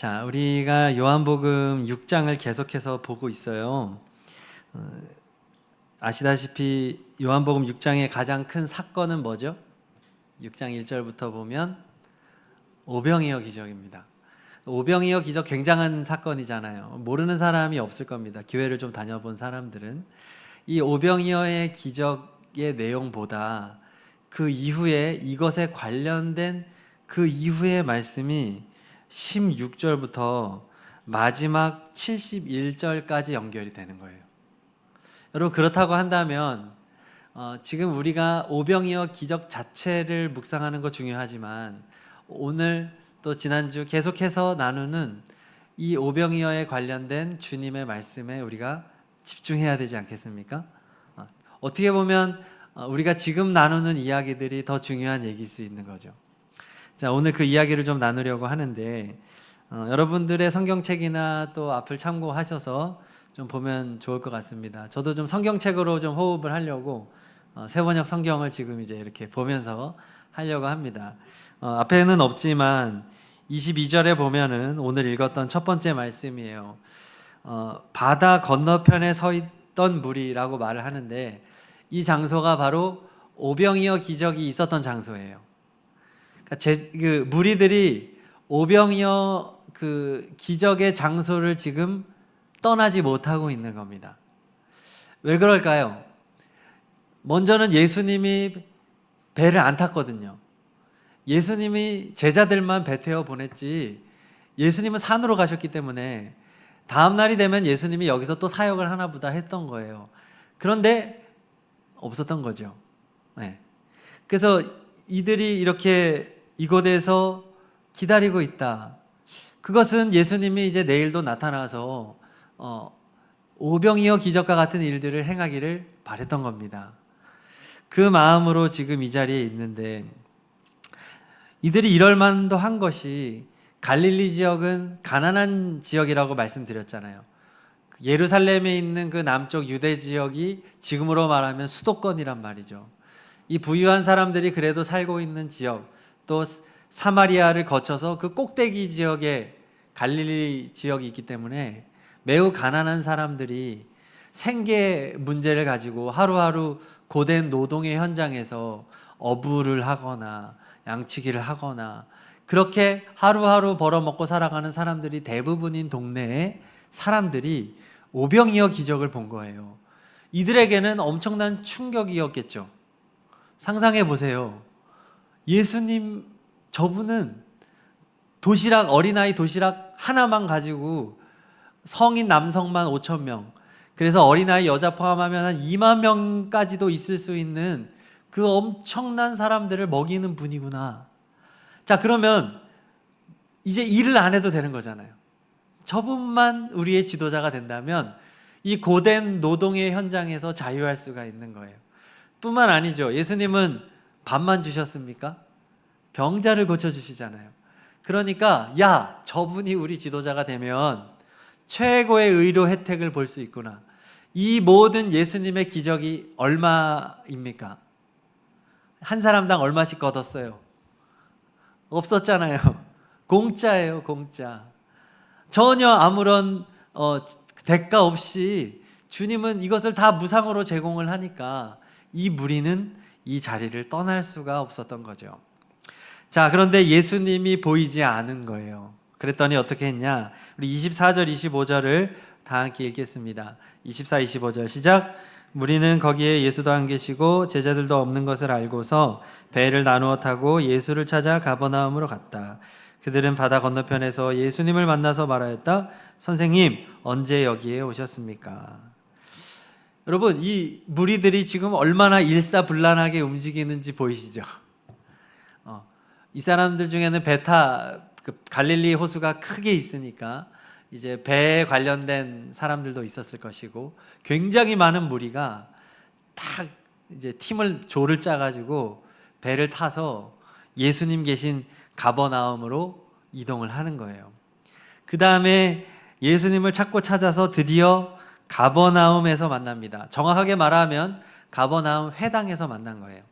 자, 우리가 요한복음 6장을 계속해서 보고 있어요. 아시다시피 요한복음 6장의 가장 큰 사건은 뭐죠? 6장 1절부터 보면 오병이어 기적입니다. 오병이어 기적 굉장한 사건이잖아요. 모르는 사람이 없을 겁니다. 교회를 좀 다녀본 사람들은. 이 오병이어의 기적의 내용보다 그 이후에 이것에 관련된 그 이후의 말씀이 16절부터 마지막 71절까지 연결이 되는 거예요. 여러분, 그렇다고 한다면 지금 우리가 오병이어 기적 자체를 묵상하는 거 중요하지만 오늘 또 지난주 계속해서 나누는 이 오병이어에 관련된 주님의 말씀에 우리가 집중해야 되지 않겠습니까? 어떻게 보면 우리가 지금 나누는 이야기들이 더 중요한 얘기일 수 있는 거죠. 자, 오늘 그 이야기를 좀 나누려고 하는데 여러분들의 성경책이나 또 앞을 참고하셔서 좀 보면 좋을 것 같습니다. 저도 좀 성경책으로 좀 호흡을 하려고 세번역 성경을 지금 이제 이렇게 보면서 하려고 합니다. 앞에는 없지만 22절에 보면은 오늘 읽었던 첫 번째 말씀이에요. 바다 건너편에 서 있던 무리라고 말을 하는데 이 장소가 바로 오병이어 기적이 있었던 장소예요. 그 무리들이 오병이어 그 기적의 장소를 지금 떠나지 못하고 있는 겁니다. 왜 그럴까요? 먼저는 예수님이 배를 안 탔거든요. 예수님이 제자들만 배 태워 보냈지 예수님은 산으로 가셨기 때문에 다음 날이 되면 예수님이 여기서 또 사역을 하나 보다 했던 거예요. 그런데 없었던 거죠. 네. 그래서 이들이 이렇게 이곳에서 기다리고 있다. 그것은 예수님이 이제 내일도 나타나서 오병이어 기적과 같은 일들을 행하기를 바랬던 겁니다. 그 마음으로 지금 이 자리에 있는데 이들이 이럴 만도 한 것이 갈릴리 지역은 가난한 지역이라고 말씀드렸잖아요. 예루살렘에 있는 그 남쪽 유대 지역이 지금으로 말하면 수도권이란 말이죠. 이 부유한 사람들이 그래도 살고 있는 지역, 또 사마리아를 거쳐서 그 꼭대기 지역에 갈릴리 지역이 있기 때문에 매우 가난한 사람들이 생계 문제를 가지고 하루하루 고된 노동의 현장에서 어부를 하거나 양치기를 하거나 그렇게 하루하루 벌어먹고 살아가는 사람들이 대부분인 동네에 사람들이 오병이어 기적을 본 거예요. 이들에게는 엄청난 충격이었겠죠. 상상해 보세요. 예수님, 저분은 어린아이 도시락 하나만 가지고 성인 남성만 5,000명, 그래서 어린아이 여자 포함하면 한 2만 명까지도 있을 수 있는 그 엄청난 사람들을 먹이는 분이구나. 자, 그러면 이제 일을 안 해도 되는 거잖아요. 저분만 우리의 지도자가 된다면 이 고된 노동의 현장에서 자유할 수가 있는 거예요. 뿐만 아니죠. 예수님은 밥만 주셨습니까? 병자를 고쳐주시잖아요. 그러니까 저분이 우리 지도자가 되면 최고의 의료 혜택을 볼 수 있구나. 이 모든 예수님의 기적이 얼마입니까? 한 사람당 얼마씩 걷었어요? 없었잖아요. 공짜예요, 공짜. 전혀 아무런 대가 없이 주님은 이것을 다 무상으로 제공을 하니까 이 무리는 이 자리를 떠날 수가 없었던 거죠. 자, 그런데 예수님이 보이지 않은 거예요. 그랬더니 어떻게 했냐? 우리 24절, 25절을 다 함께 읽겠습니다. 24, 25절 시작. 무리는 거기에 예수도 안 계시고 제자들도 없는 것을 알고서 배를 나누어 타고 예수를 찾아 가버나움으로 갔다. 그들은 바다 건너편에서 예수님을 만나서 말하였다. 선생님, 언제 여기에 오셨습니까? 여러분, 이 무리들이 지금 얼마나 일사불란하게 움직이는지 보이시죠? 이 사람들 중에는 갈릴리 호수가 크게 있으니까 이제 배에 관련된 사람들도 있었을 것이고 굉장히 많은 무리가 딱 이제 조를 짜가지고 배를 타서 예수님 계신 가버나움으로 이동을 하는 거예요. 그 다음에 예수님을 찾아서 드디어 가버나움에서 만납니다. 정확하게 말하면 가버나움 회당에서 만난 거예요.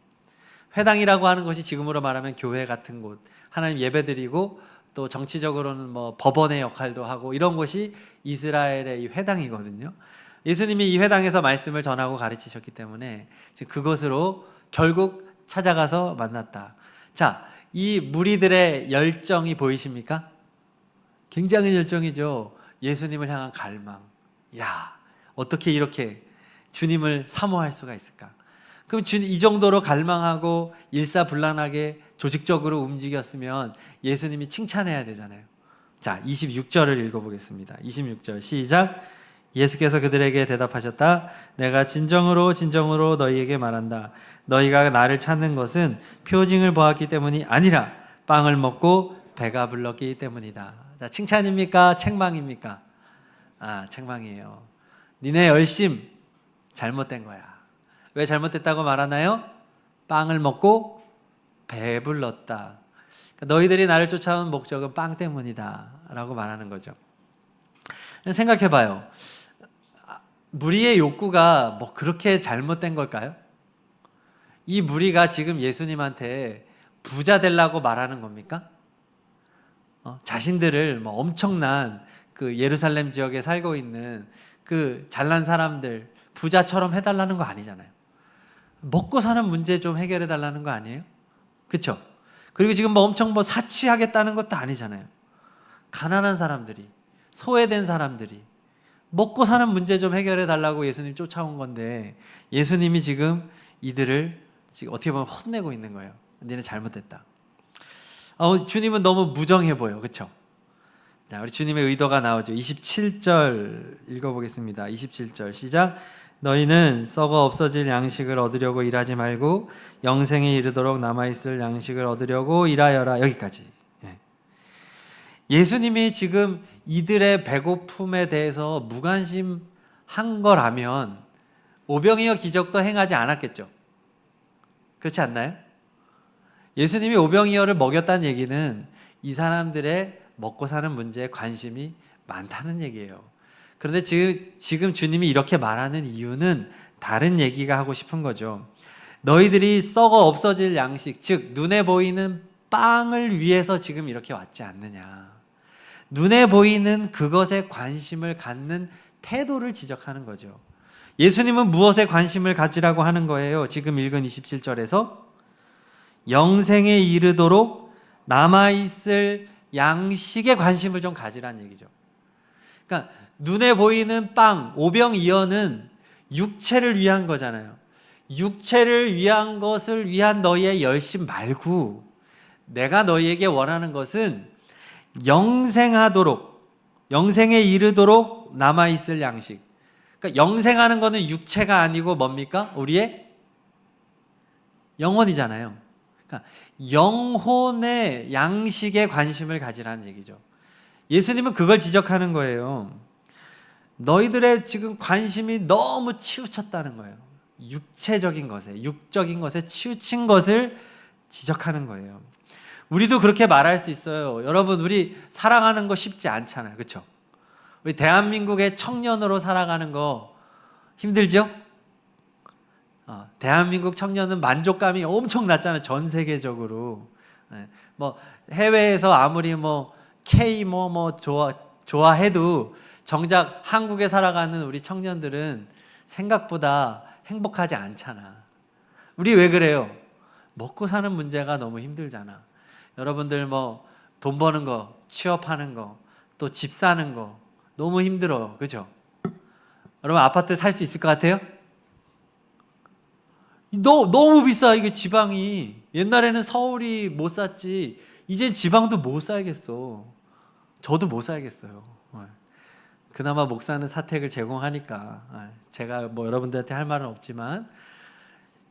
회당이라고 하는 것이 지금으로 말하면 교회 같은 곳, 하나님 예배드리고 또 정치적으로는 뭐 법원의 역할도 하고 이런 곳이 이스라엘의 이 회당이거든요. 예수님이 이 회당에서 말씀을 전하고 가르치셨기 때문에 지금 그곳으로 결국 찾아가서 만났다. 자, 이 무리들의 열정이 보이십니까? 굉장히 열정이죠. 예수님을 향한 갈망. 야, 어떻게 이렇게 주님을 사모할 수가 있을까? 그럼 이 정도로 갈망하고 일사불란하게 조직적으로 움직였으면 예수님이 칭찬해야 되잖아요. 자, 26절을 읽어보겠습니다. 26절 시작. 예수께서 그들에게 대답하셨다. 내가 진정으로 진정으로 너희에게 말한다. 너희가 나를 찾는 것은 표징을 보았기 때문이 아니라 빵을 먹고 배가 불렀기 때문이다. 자, 칭찬입니까? 책망입니까? 아, 책망이에요. 니네 열심 잘못된 거야. 왜 잘못됐다고 말하나요? 빵을 먹고 배불렀다. 그러니까 너희들이 나를 쫓아온 목적은 빵 때문이다 라고 말하는 거죠. 생각해봐요. 무리의 욕구가 뭐 그렇게 잘못된 걸까요? 이 무리가 지금 예수님한테 부자 되려고 말하는 겁니까? 자신들을 뭐 엄청난 그 예루살렘 지역에 살고 있는 그 잘난 사람들 부자처럼 해달라는 거 아니잖아요. 먹고 사는 문제 좀 해결해 달라는 거 아니에요? 그렇죠? 그리고 지금 뭐 엄청 뭐 사치하겠다는 것도 아니잖아요. 가난한 사람들이, 소외된 사람들이 먹고 사는 문제 좀 해결해 달라고 예수님 쫓아온 건데 예수님이 지금 이들을 지금 어떻게 보면 혼내고 있는 거예요. 너네 잘못됐다. 주님은 너무 무정해 보여. 그렇죠? 자, 우리 주님의 의도가 나오죠. 27절 읽어보겠습니다. 27절 시작. 너희는 썩어 없어질 양식을 얻으려고 일하지 말고 영생에 이르도록 남아있을 양식을 얻으려고 일하여라. 여기까지. 예수님이 지금 이들의 배고픔에 대해서 무관심한 거라면 오병이어 기적도 행하지 않았겠죠. 그렇지 않나요? 예수님이 오병이어를 먹였다는 얘기는 이 사람들의 먹고 사는 문제에 관심이 많다는 얘기예요. 그런데 지금 주님이 이렇게 말하는 이유는 다른 얘기가 하고 싶은 거죠. 너희들이 썩어 없어질 양식, 즉 눈에 보이는 빵을 위해서 지금 이렇게 왔지 않느냐. 눈에 보이는 그것에 관심을 갖는 태도를 지적하는 거죠. 예수님은 무엇에 관심을 가지라고 하는 거예요? 지금 읽은 27절에서 영생에 이르도록 남아있을 양식에 관심을 좀 가지라는 얘기죠. 그러니까 눈에 보이는 빵, 오병이어는 육체를 위한 거잖아요. 육체를 위한 것을 위한 너희의 열심 말고 내가 너희에게 원하는 것은 영생하도록, 영생에 이르도록 남아있을 양식. 그러니까 영생하는 거는 육체가 아니고 뭡니까? 우리의 영혼이잖아요. 그러니까 영혼의 양식에 관심을 가지라는 얘기죠. 예수님은 그걸 지적하는 거예요. 너희들의 지금 관심이 너무 치우쳤다는 거예요. 육체적인 것에, 육적인 것에 치우친 것을 지적하는 거예요. 우리도 그렇게 말할 수 있어요. 여러분, 우리 살아가는 거 쉽지 않잖아요. 그렇죠? 우리 대한민국의 청년으로 살아가는 거 힘들죠? 대한민국 청년은 만족감이 엄청 낮잖아요. 전 세계적으로. 뭐 해외에서 아무리 뭐 K 좋아해도 정작 한국에 살아가는 우리 청년들은 생각보다 행복하지 않잖아. 우리 왜 그래요? 먹고 사는 문제가 너무 힘들잖아. 여러분들 뭐 돈 버는 거, 취업하는 거, 또 집 사는 거 너무 힘들어. 그죠? 여러분 아파트 살 수 있을 것 같아요? 너무 비싸. 이게 지방이. 옛날에는 서울이 못 샀지. 이젠 지방도 못 살겠어. 저도 못 살겠어요. 그나마 목사는 사택을 제공하니까 제가 뭐 여러분들한테 할 말은 없지만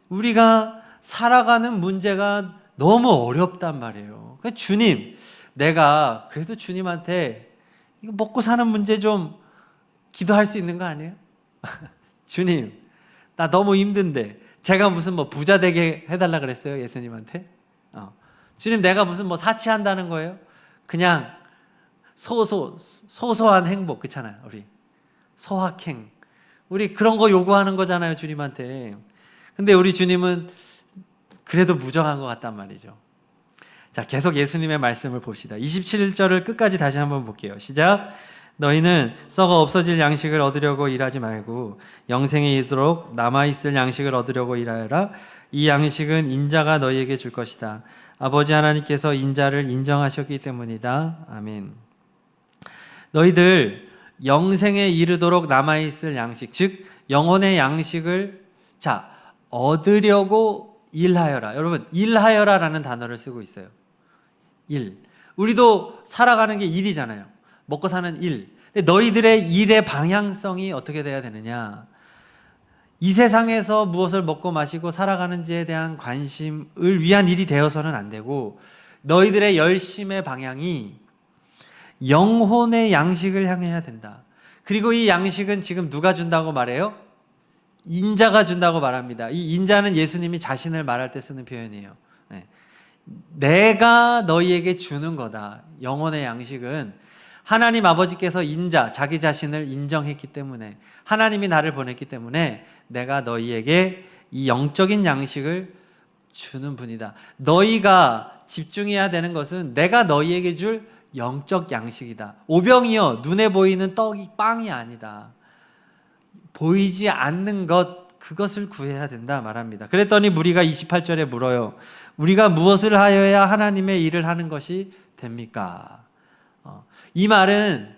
우리가 살아가는 문제가 너무 어렵단 말이에요. 그러니까 주님, 내가 그래도 주님한테 이거 먹고 사는 문제 좀 기도할 수 있는 거 아니에요? 주님, 나 너무 힘든데 제가 무슨 뭐 부자 되게 해달라 그랬어요? 예수님한테? 주님, 내가 무슨 뭐 사치한다는 거예요? 그냥 소소한 행복, 그렇잖아요. 우리 소확행, 우리 그런 거 요구하는 거잖아요, 주님한테. 근데 우리 주님은 그래도 무정한 것 같단 말이죠. 자, 계속 예수님의 말씀을 봅시다. 27절을 끝까지 다시 한번 볼게요. 시작. 너희는 썩어 없어질 양식을 얻으려고 일하지 말고 영생에 이르도록 남아있을 양식을 얻으려고 일하여라. 이 양식은 인자가 너희에게 줄 것이다. 아버지 하나님께서 인자를 인정하셨기 때문이다. 아멘. 너희들 영생에 이르도록 남아있을 양식, 즉 영혼의 양식을 얻으려고 일하여라. 여러분, 일하여라라는 단어를 쓰고 있어요. 일. 우리도 살아가는 게 일이잖아요. 먹고 사는 일. 근데 너희들의 일의 방향성이 어떻게 돼야 되느냐? 이 세상에서 무엇을 먹고 마시고 살아가는지에 대한 관심을 위한 일이 되어서는 안 되고, 너희들의 열심의 방향이 영혼의 양식을 향해야 된다. 그리고 이 양식은 지금 누가 준다고 말해요? 인자가 준다고 말합니다. 이 인자는 예수님이 자신을 말할 때 쓰는 표현이에요. 네. 내가 너희에게 주는 거다. 영혼의 양식은 하나님 아버지께서 인자, 자기 자신을 인정했기 때문에, 하나님이 나를 보냈기 때문에 내가 너희에게 이 영적인 양식을 주는 분이다. 너희가 집중해야 되는 것은 내가 너희에게 줄 영적 양식이다. 오병이어, 눈에 보이는 떡이 빵이 아니다. 보이지 않는 것, 그것을 구해야 된다 말합니다. 그랬더니 무리가 28절에 물어요. 우리가 무엇을 하여야 하나님의 일을 하는 것이 됩니까? 이 말은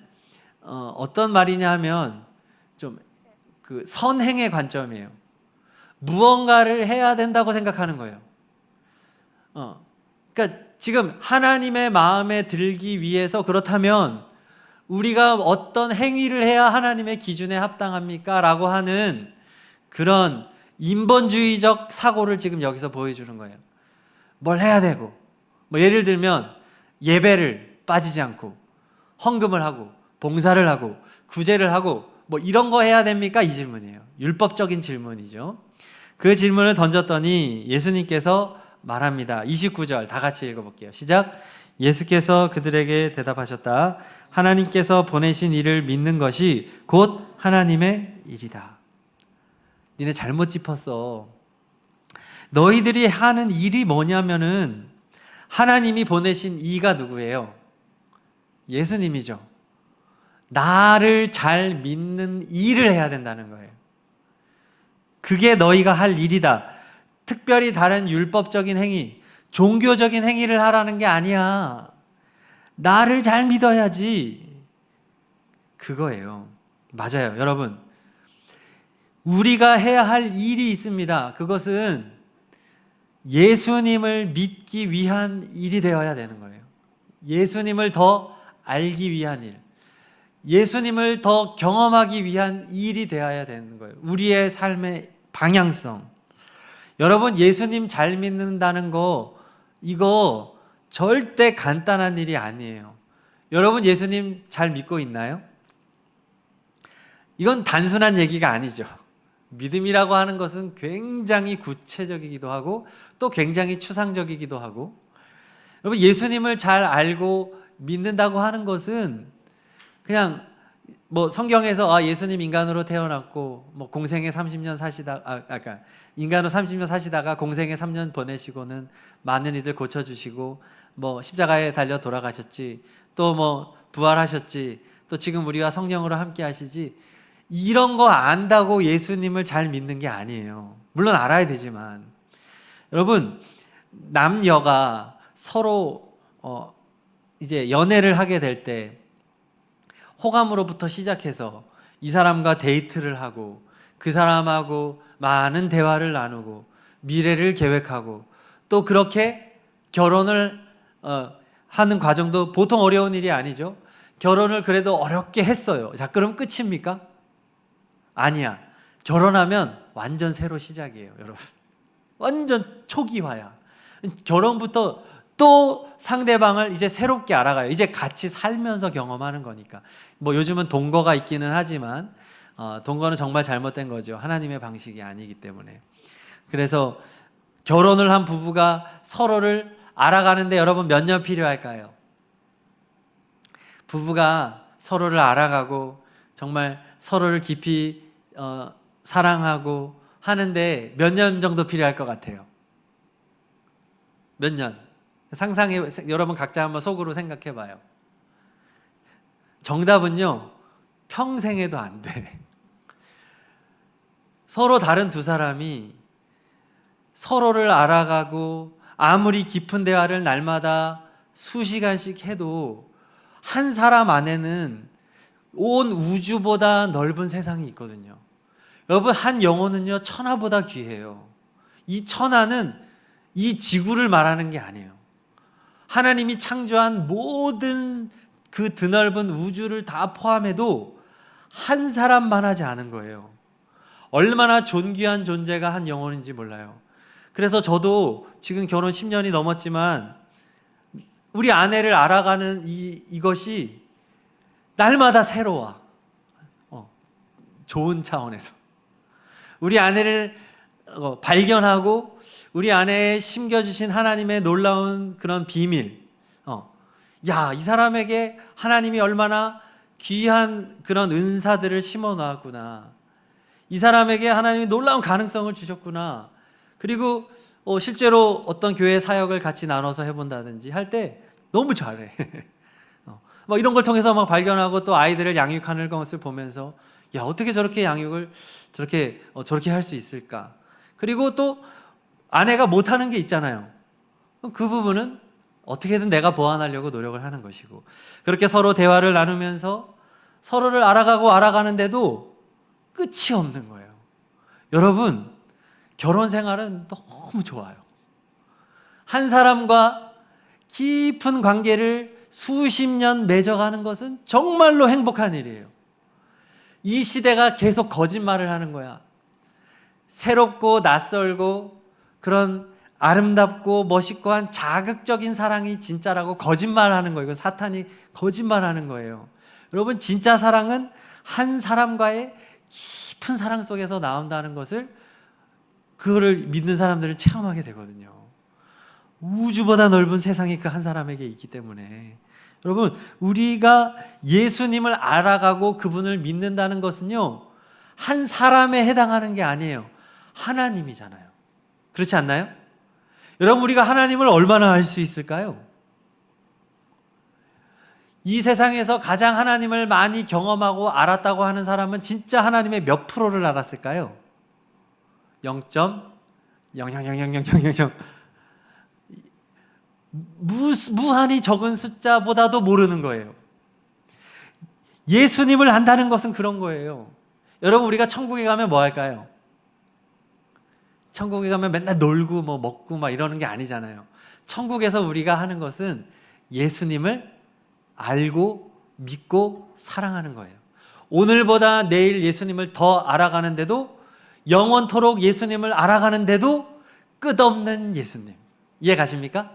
어떤 말이냐 하면 좀 그 선행의 관점이에요. 무언가를 해야 된다고 생각하는 거예요. 그러니까 지금 하나님의 마음에 들기 위해서, 그렇다면 우리가 어떤 행위를 해야 하나님의 기준에 합당합니까? 라고 하는 그런 인본주의적 사고를 지금 여기서 보여주는 거예요. 뭘 해야 되고, 뭐 예를 들면 예배를 빠지지 않고 헌금을 하고 봉사를 하고 구제를 하고 뭐 이런 거 해야 됩니까? 이 질문이에요. 율법적인 질문이죠. 그 질문을 던졌더니 예수님께서 말합니다. 29절 다 같이 읽어볼게요. 시작. 예수께서 그들에게 대답하셨다. 하나님께서 보내신 이를 믿는 것이 곧 하나님의 일이다. 니네 잘못 짚었어. 너희들이 하는 일이 뭐냐면은 하나님이 보내신 이가 누구예요? 예수님이죠. 나를 잘 믿는 일을 해야 된다는 거예요. 그게 너희가 할 일이다. 특별히 다른 율법적인 행위, 종교적인 행위를 하라는 게 아니야. 나를 잘 믿어야지. 그거예요. 맞아요, 여러분. 우리가 해야 할 일이 있습니다. 그것은 예수님을 믿기 위한 일이 되어야 되는 거예요. 예수님을 더 알기 위한 일, 예수님을 더 경험하기 위한 일이 되어야 되는 거예요. 우리의 삶의 방향성. 여러분, 예수님 잘 믿는다는 거, 이거 절대 간단한 일이 아니에요. 여러분, 예수님 잘 믿고 있나요? 이건 단순한 얘기가 아니죠. 믿음이라고 하는 것은 굉장히 구체적이기도 하고 또 굉장히 추상적이기도 하고, 여러분, 예수님을 잘 알고 믿는다고 하는 것은 그냥 뭐 성경에서 예수님 인간으로 태어났고 뭐 공생에 30년 사시다 인간으로 30년 사시다가 공생에 3년 보내시고는 많은 이들 고쳐주시고 뭐 십자가에 달려 돌아가셨지, 또 뭐 부활하셨지, 또 지금 우리와 성령으로 함께 하시지, 이런 거 안다고 예수님을 잘 믿는 게 아니에요. 물론 알아야 되지만, 여러분, 남녀가 서로 이제 연애를 하게 될 때 호감으로부터 시작해서 이 사람과 데이트를 하고 그 사람하고 많은 대화를 나누고 미래를 계획하고 또 그렇게 결혼을 하는 과정도 보통 어려운 일이 아니죠. 결혼을 그래도 어렵게 했어요. 자, 그럼 끝입니까? 아니야. 결혼하면 완전 새로 시작이에요, 여러분. 완전 초기화야. 결혼부터 또 상대방을 이제 새롭게 알아가요. 이제 같이 살면서 경험하는 거니까. 뭐 요즘은 동거가 있기는 하지만 동거는 정말 잘못된 거죠. 하나님의 방식이 아니기 때문에. 그래서 결혼을 한 부부가 서로를 알아가는데 여러분 몇 년 필요할까요? 부부가 서로를 알아가고 정말 서로를 깊이 사랑하고 하는데 몇 년 정도 필요할 것 같아요? 몇 년? 여러분 각자 한번 속으로 생각해 봐요. 정답은요, 평생에도 안 돼. 서로 다른 두 사람이 서로를 알아가고 아무리 깊은 대화를 날마다 수시간씩 해도 한 사람 안에는 온 우주보다 넓은 세상이 있거든요. 여러분, 한 영혼은요, 천하보다 귀해요. 이 천하는 이 지구를 말하는 게 아니에요. 하나님이 창조한 모든 그 드넓은 우주를 다 포함해도 한 사람만 하지 않은 거예요. 얼마나 존귀한 존재가 한 영혼인지 몰라요. 그래서 저도 지금 결혼 10년이 넘었지만 우리 아내를 알아가는 이것이 날마다 새로워. 좋은 차원에서. 우리 아내를 발견하고 우리 아내에 심겨주신 하나님의 놀라운 그런 비밀. 야, 이 사람에게 하나님이 얼마나 귀한 그런 은사들을 심어 놓았구나. 이 사람에게 하나님이 놀라운 가능성을 주셨구나. 그리고 실제로 어떤 교회 사역을 같이 나눠서 해본다든지 할 때 너무 잘해. 막 이런 걸 통해서 막 발견하고 또 아이들을 양육하는 것을 보면서 야, 어떻게 저렇게 양육을 저렇게 할 수 있을까? 그리고 또 아내가 못하는 게 있잖아요. 그 부분은 어떻게든 내가 보완하려고 노력을 하는 것이고, 그렇게 서로 대화를 나누면서 서로를 알아가고 알아가는데도 끝이 없는 거예요. 여러분, 결혼 생활은 너무 좋아요. 한 사람과 깊은 관계를 수십 년 맺어가는 것은 정말로 행복한 일이에요. 이 시대가 계속 거짓말을 하는 거야. 새롭고 낯설고 그런 아름답고 멋있고 한 자극적인 사랑이 진짜라고 거짓말하는 거예요. 이건 사탄이 거짓말하는 거예요. 여러분, 진짜 사랑은 한 사람과의 깊은 사랑 속에서 나온다는 것을, 그거를 믿는 사람들은 체험하게 되거든요. 우주보다 넓은 세상이 그 한 사람에게 있기 때문에 여러분, 우리가 예수님을 알아가고 그분을 믿는다는 것은요, 한 사람에 해당하는 게 아니에요. 하나님이잖아요. 그렇지 않나요? 여러분, 우리가 하나님을 얼마나 알 수 있을까요? 이 세상에서 가장 하나님을 많이 경험하고 알았다고 하는 사람은 진짜 하나님의 몇 프로를 알았을까요? 0.0000000 무한히 적은 숫자보다도 모르는 거예요. 예수님을 안다는 것은 그런 거예요. 여러분, 우리가 천국에 가면 뭐 할까요? 천국에 가면 맨날 놀고 뭐 먹고 막 이러는 게 아니잖아요. 천국에서 우리가 하는 것은 예수님을 알고 믿고 사랑하는 거예요. 오늘보다 내일 예수님을 더 알아가는데도, 영원토록 예수님을 알아가는데도 끝없는 예수님. 이해 가십니까?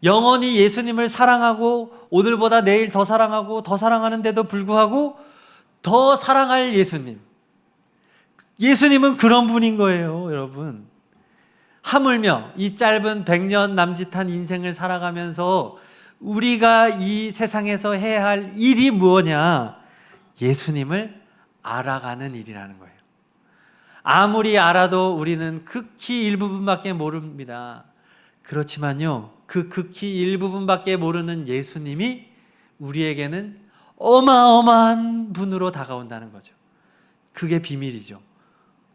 영원히 예수님을 사랑하고 오늘보다 내일 더 사랑하고 더 사랑하는데도 불구하고 더 사랑할 예수님. 예수님은 그런 분인 거예요, 여러분. 하물며 이 짧은 100년 남짓한 인생을 살아가면서 우리가 이 세상에서 해야 할 일이 무엇이냐? 예수님을 알아가는 일이라는 거예요. 아무리 알아도 우리는 극히 일부분밖에 모릅니다. 그렇지만요, 그 극히 일부분밖에 모르는 예수님이 우리에게는 어마어마한 분으로 다가온다는 거죠. 그게 비밀이죠.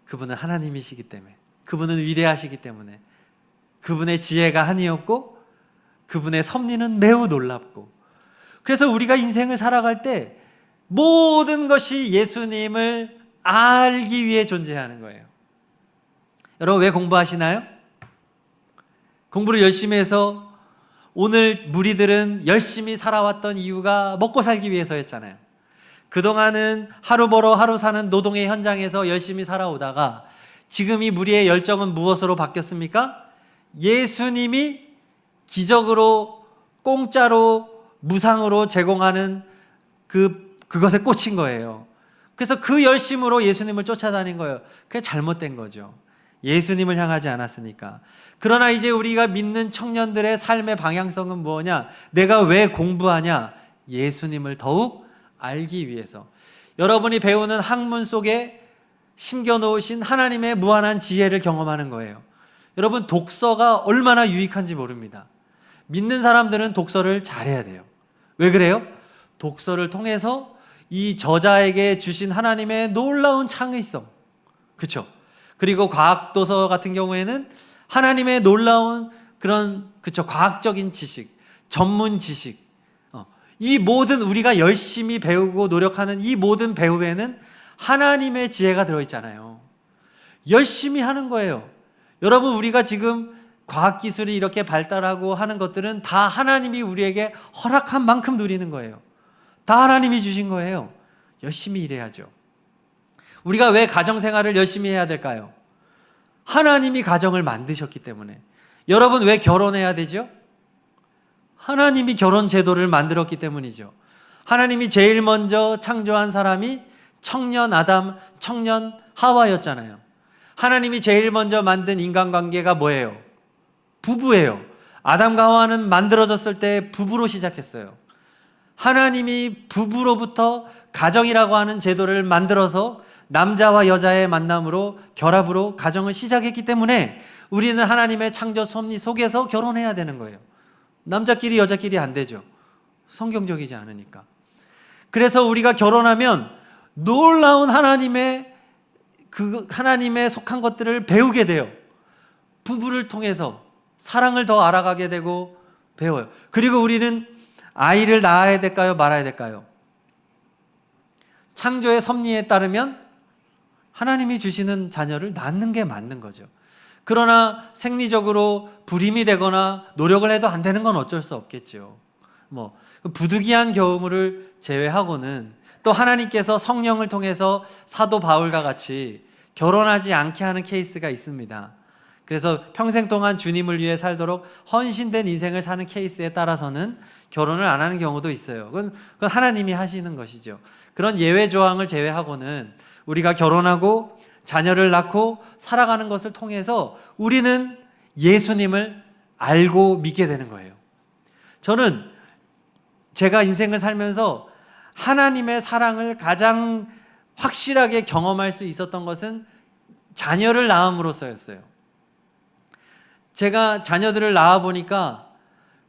그분은 하나님이시기 때문에, 그분은 위대하시기 때문에, 그분의 지혜가 한이 없고 그분의 섭리는 매우 놀랍고, 그래서 우리가 인생을 살아갈 때 모든 것이 예수님을 알기 위해 존재하는 거예요. 여러분, 왜 공부하시나요? 공부를 열심히 해서 오늘 무리들은 열심히 살아왔던 이유가 먹고 살기 위해서였잖아요. 그동안은 하루 벌어 하루 사는 노동의 현장에서 열심히 살아오다가 지금 이 무리의 열정은 무엇으로 바뀌었습니까? 예수님이 기적으로 공짜로 무상으로 제공하는 그것에 꽂힌 거예요. 그래서 그 열심으로 예수님을 쫓아다닌 거예요. 그게 잘못된 거죠. 예수님을 향하지 않았으니까. 그러나 이제 우리가 믿는 청년들의 삶의 방향성은 뭐냐? 내가 왜 공부하냐? 예수님을 더욱 알기 위해서. 여러분이 배우는 학문 속에 심겨놓으신 하나님의 무한한 지혜를 경험하는 거예요. 여러분, 독서가 얼마나 유익한지 모릅니다. 믿는 사람들은 독서를 잘해야 돼요. 왜 그래요? 독서를 통해서 이 저자에게 주신 하나님의 놀라운 창의성, 그렇죠? 그리고 과학도서 같은 경우에는 하나님의 놀라운 그런, 그렇죠, 과학적인 지식, 전문 지식, 이 모든 우리가 열심히 배우고 노력하는 이 모든 배움에는 하나님의 지혜가 들어있잖아요. 열심히 하는 거예요. 여러분, 우리가 지금 과학기술이 이렇게 발달하고 하는 것들은 다 하나님이 우리에게 허락한 만큼 누리는 거예요. 다 하나님이 주신 거예요. 열심히 일해야죠. 우리가 왜 가정생활을 열심히 해야 될까요? 하나님이 가정을 만드셨기 때문에. 여러분, 왜 결혼해야 되죠? 하나님이 결혼 제도를 만들었기 때문이죠. 하나님이 제일 먼저 창조한 사람이 청년 아담, 청년 하와였잖아요. 하나님이 제일 먼저 만든 인간관계가 뭐예요? 부부예요. 아담과 하와는 만들어졌을 때 부부로 시작했어요. 하나님이 부부로부터 가정이라고 하는 제도를 만들어서 남자와 여자의 만남으로, 결합으로 가정을 시작했기 때문에 우리는 하나님의 창조 섭리 속에서 결혼해야 되는 거예요. 남자끼리 여자끼리 안 되죠. 성경적이지 않으니까. 그래서 우리가 결혼하면 놀라운 하나님의 속한 것들을 배우게 돼요. 부부를 통해서 사랑을 더 알아가게 되고 배워요. 그리고 우리는 아이를 낳아야 될까요? 말아야 될까요? 창조의 섭리에 따르면 하나님이 주시는 자녀를 낳는 게 맞는 거죠. 그러나 생리적으로 불임이 되거나 노력을 해도 안 되는 건 어쩔 수 없겠죠. 부득이한 경우를 제외하고는 또 하나님께서 성령을 통해서 사도 바울과 같이 결혼하지 않게 하는 케이스가 있습니다. 그래서 평생 동안 주님을 위해 살도록 헌신된 인생을 사는 케이스에 따라서는 결혼을 안 하는 경우도 있어요. 그건 하나님이 하시는 것이죠. 그런 예외 조항을 제외하고는 우리가 결혼하고 자녀를 낳고 살아가는 것을 통해서 우리는 예수님을 알고 믿게 되는 거예요. 저는 제가 인생을 살면서 하나님의 사랑을 가장 확실하게 경험할 수 있었던 것은 자녀를 낳음으로써였어요. 제가 자녀들을 낳아보니까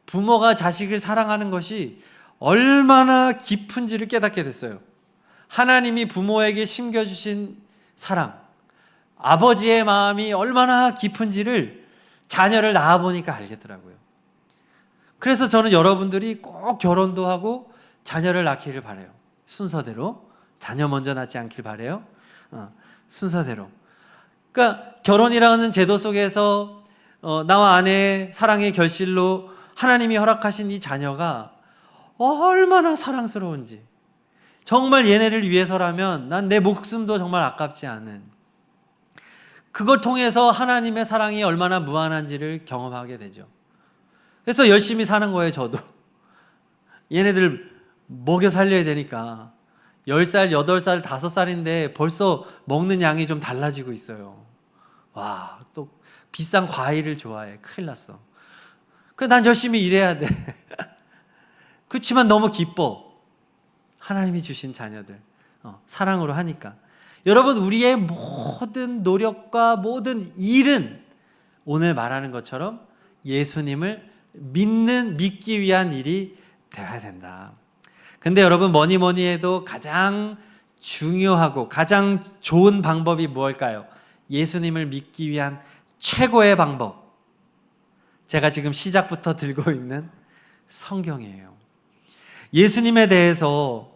부모가 자식을 사랑하는 것이 얼마나 깊은지를 깨닫게 됐어요. 하나님이 부모에게 심겨주신 사랑, 아버지의 마음이 얼마나 깊은지를 자녀를 낳아보니까 알겠더라고요. 그래서 저는 여러분들이 꼭 결혼도 하고 자녀를 낳기를 바라요. 순서대로. 자녀 먼저 낳지 않길 바라요. 순서대로. 그러니까 결혼이라는 제도 속에서 나와 아내의 사랑의 결실로 하나님이 허락하신 이 자녀가 얼마나 사랑스러운지, 정말 얘네를 위해서라면 난 내 목숨도 정말 아깝지 않은, 그걸 통해서 하나님의 사랑이 얼마나 무한한지를 경험하게 되죠. 그래서 열심히 사는 거예요. 저도 얘네들 먹여 살려야 되니까 10살, 8살, 5살인데 벌써 먹는 양이 좀 달라지고 있어요. 와, 또 비싼 과일을 좋아해. 큰일 났어. 그래서 난 열심히 일해야 돼. 그렇지만 너무 기뻐. 하나님이 주신 자녀들 사랑으로 하니까. 여러분, 우리의 모든 노력과 모든 일은 오늘 말하는 것처럼 예수님을 믿기 위한 일이 되어야 된다. 근데 여러분, 뭐니 해도 가장 중요하고 가장 좋은 방법이 무엇일까요? 예수님을 믿기 위한 최고의 방법, 제가 지금 시작부터 들고 있는 성경이에요. 예수님에 대해서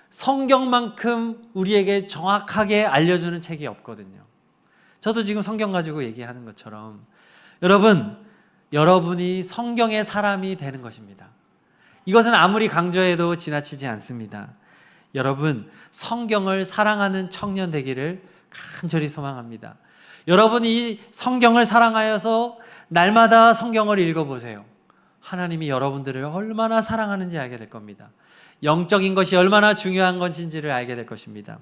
성경만큼 우리에게 정확하게 알려주는 책이 없거든요. 저도 지금 성경 가지고 얘기하는 것처럼 여러분이 성경의 사람이 되는 것입니다. 이것은 아무리 강조해도 지나치지 않습니다. 여러분, 성경을 사랑하는 청년 되기를 간절히 소망합니다. 여러분이 성경을 사랑하여서 날마다 성경을 읽어보세요. 하나님이 여러분들을 얼마나 사랑하는지 알게 될 겁니다. 영적인 것이 얼마나 중요한 것인지를 알게 될 것입니다.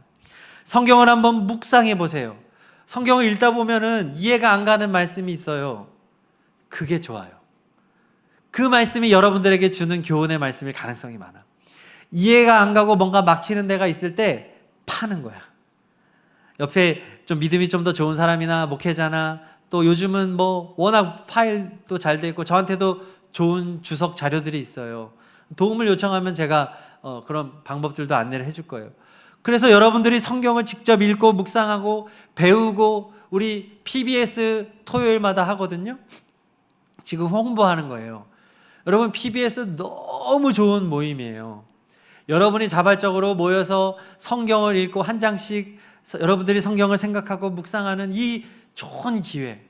성경을 한번 묵상해 보세요. 성경을 읽다 보면은 이해가 안 가는 말씀이 있어요. 그게 좋아요. 그 말씀이 여러분들에게 주는 교훈의 말씀일 가능성이 많아. 이해가 안 가고 뭔가 막히는 데가 있을 때 파는 거야. 옆에 좀 믿음이 좀 더 좋은 사람이나 목회자나 또 요즘은 워낙 파일도 잘 돼 있고 저한테도 좋은 주석 자료들이 있어요. 도움을 요청하면 제가 그런 방법들도 안내를 해줄 거예요. 그래서 여러분들이 성경을 직접 읽고 묵상하고 배우고 우리 PBS 토요일마다 하거든요. 지금 홍보하는 거예요. 여러분 PBS 너무 좋은 모임이에요. 여러분이 자발적으로 모여서 성경을 읽고 한 장씩 여러분들이 성경을 생각하고 묵상하는 이 좋은 기회,